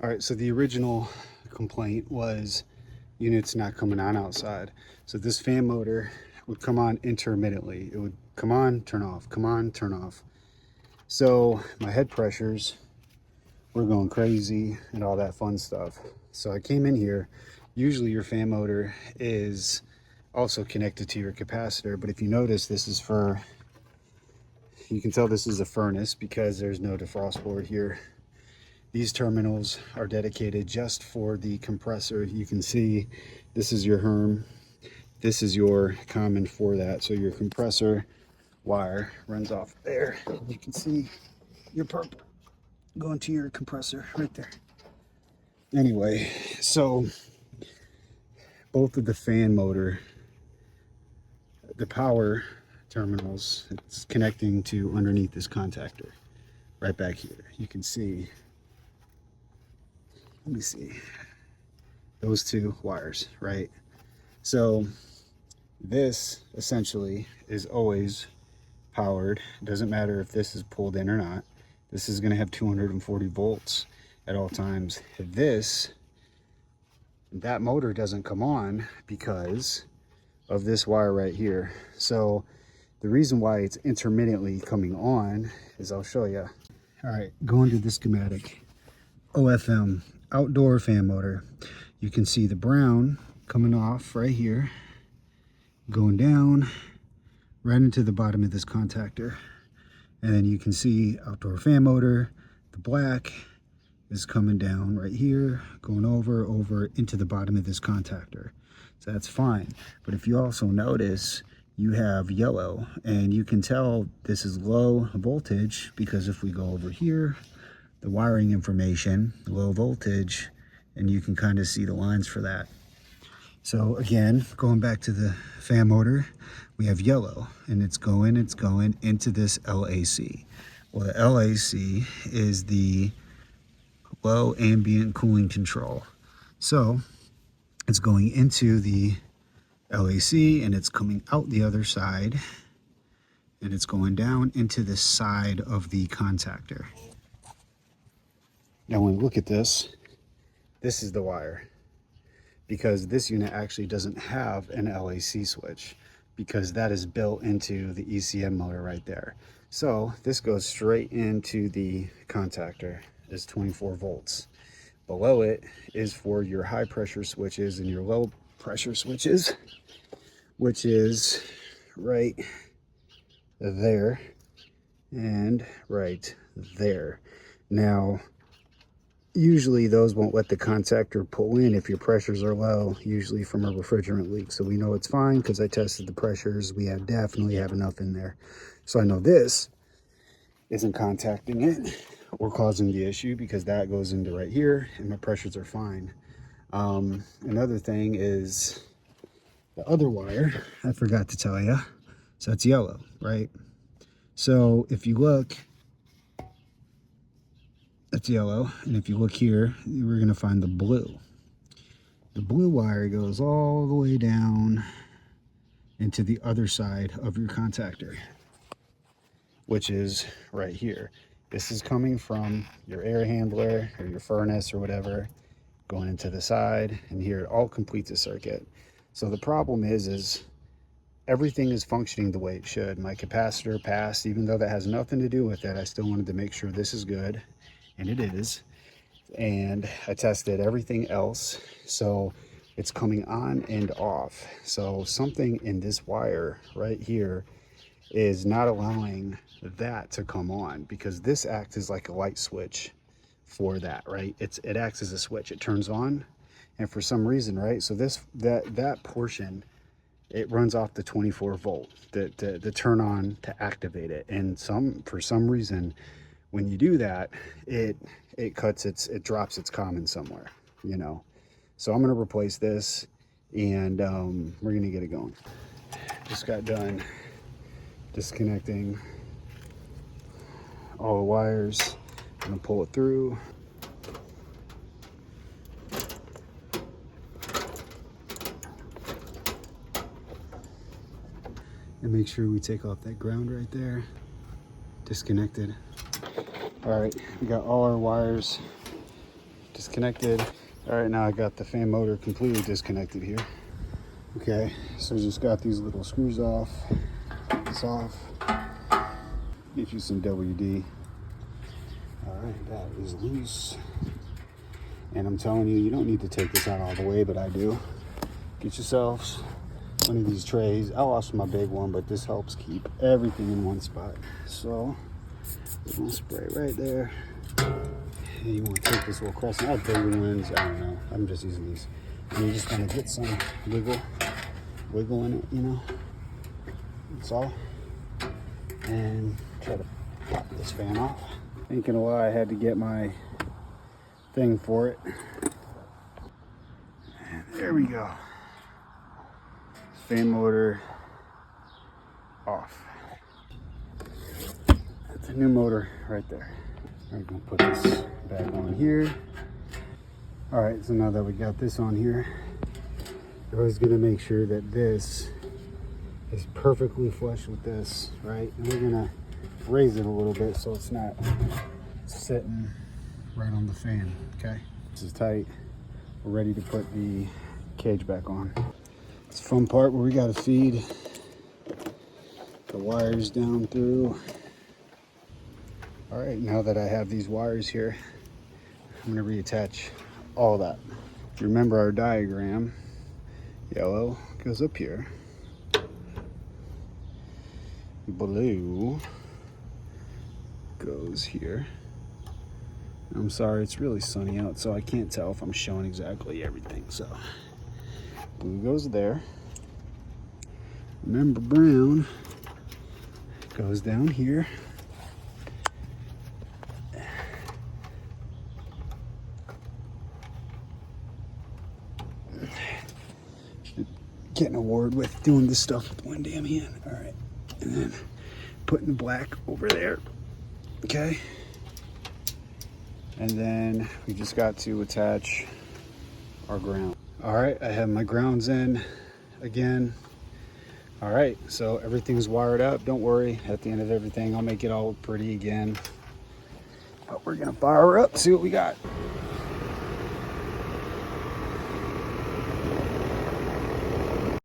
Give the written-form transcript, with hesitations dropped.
All right, so the original complaint was units not coming on outside. So this fan motor would come on intermittently. It would come on, turn off, come on, turn off. So my head pressures were going crazy and all that fun stuff. So I came in here. Usually your fan motor is also connected to your capacitor, but if you notice, this is for, you can tell this is a furnace because there's no defrost board here. These terminals are dedicated just for the compressor. You can see this is your Herm. This is your common for that. So your compressor wire runs off there. You can see your purple going to your compressor right there. Anyway, so both of the fan motor, the power terminals, it's connecting to underneath this contactor right back here. You can see, let me see, those two wires, right? So this essentially is always powered. It doesn't matter if this is pulled in or not. This is going to have 240 volts at all times. That motor doesn't come on because of this wire right here. So the reason why it's intermittently coming on is, I'll show you. All right, going to the schematic. OFM, outdoor fan motor. You can see the brown coming off right here, going down right into the bottom of this contactor. And then you can see outdoor fan motor, the black is coming down right here, going over into the bottom of this contactor. So that's fine. But if you also notice, you have yellow, and you can tell this is low voltage because if we go over here, the wiring information, low voltage, and you can kind of see the lines for that. So again, going back to the fan motor, we have yellow, and it's going into this LAC. Well, the LAC is the low ambient cooling control. So it's going into the LAC and it's coming out the other side, and it's going down into the side of the contactor. Now when we look at this is the wire, because this unit actually doesn't have an LAC switch because that is built into the ECM motor right there. So this goes straight into the contactor. Is 24 volts. Below it is for your high pressure switches and your low pressure switches, which is right there and right there. Now, usually those won't let the contactor pull in if your pressures are low, usually from a refrigerant leak. So we know it's fine because I tested the pressures. We definitely have enough in there. So I know this isn't contacting it or causing the issue because that goes into right here and my pressures are fine. Another thing is the other wire, I forgot to tell you. So it's yellow, right? So if you look, that's yellow. And if you look here, we're going to find the blue. The blue wire goes all the way down into the other side of your contactor, which is right here. This is coming from your air handler or your furnace or whatever, going into the side, and here it all completes a circuit. So the problem is everything is functioning the way it should. My capacitor passed, even though that has nothing to do with it. I still wanted to make sure this is good, and it is. And I tested everything else, so it's coming on and off. So something in this wire right here is not allowing that to come on, because this acts as like a light switch for that, right? It acts as a switch. It turns on, and for some reason, right? So that portion, it runs off the 24 volt, the turn on to activate it. And for some reason, when you do that, it drops its common somewhere, you know. So I'm gonna replace this, and we're gonna get it going. Just got done disconnecting all the wires. I'm gonna pull it through. And make sure we take off that ground right there. Disconnected. All right, we got all our wires disconnected. All right, now I got the fan motor completely disconnected here. Okay, so just got these little screws off. Take this off. Get you some WD. All right, that is loose. And I'm telling you, you don't need to take this out all the way, but I do. Get yourselves one of these trays. I lost my big one, but this helps keep everything in one spot. So we're gonna spray right there. And you want to take this little crescent. I have bigger ones. I don't know. I'm just using these. And you just want to get some wiggle in it, you know. That's all. And try to pop this fan off. Ain't gonna lie, I had to get my thing for it. And there we go. Fan motor off. That's a new motor right there. I'm gonna put this back on here. All right, so now that we got this on here, you're always gonna make sure that this is perfectly flush with this, right? And we're gonna raise it a little bit so it's not sitting right on the fan, okay? This is tight. We're ready to put the cage back on. It's the fun part where we gotta feed the wires down through. All right, now that I have these wires here, I'm gonna reattach all that. If you remember our diagram, yellow goes up here. Blue goes here. I'm sorry, it's really sunny out, so I can't tell if I'm showing exactly everything. So blue goes there. Remember, brown goes down here. Get an award with doing this stuff with one damn hand. All right, and then putting the black over there. Okay. And then we just got to attach our ground. All right, I have my grounds in again. All right, so everything's wired up. Don't worry, at the end of everything, I'll make it all pretty again. But we're gonna fire her up, see what we got.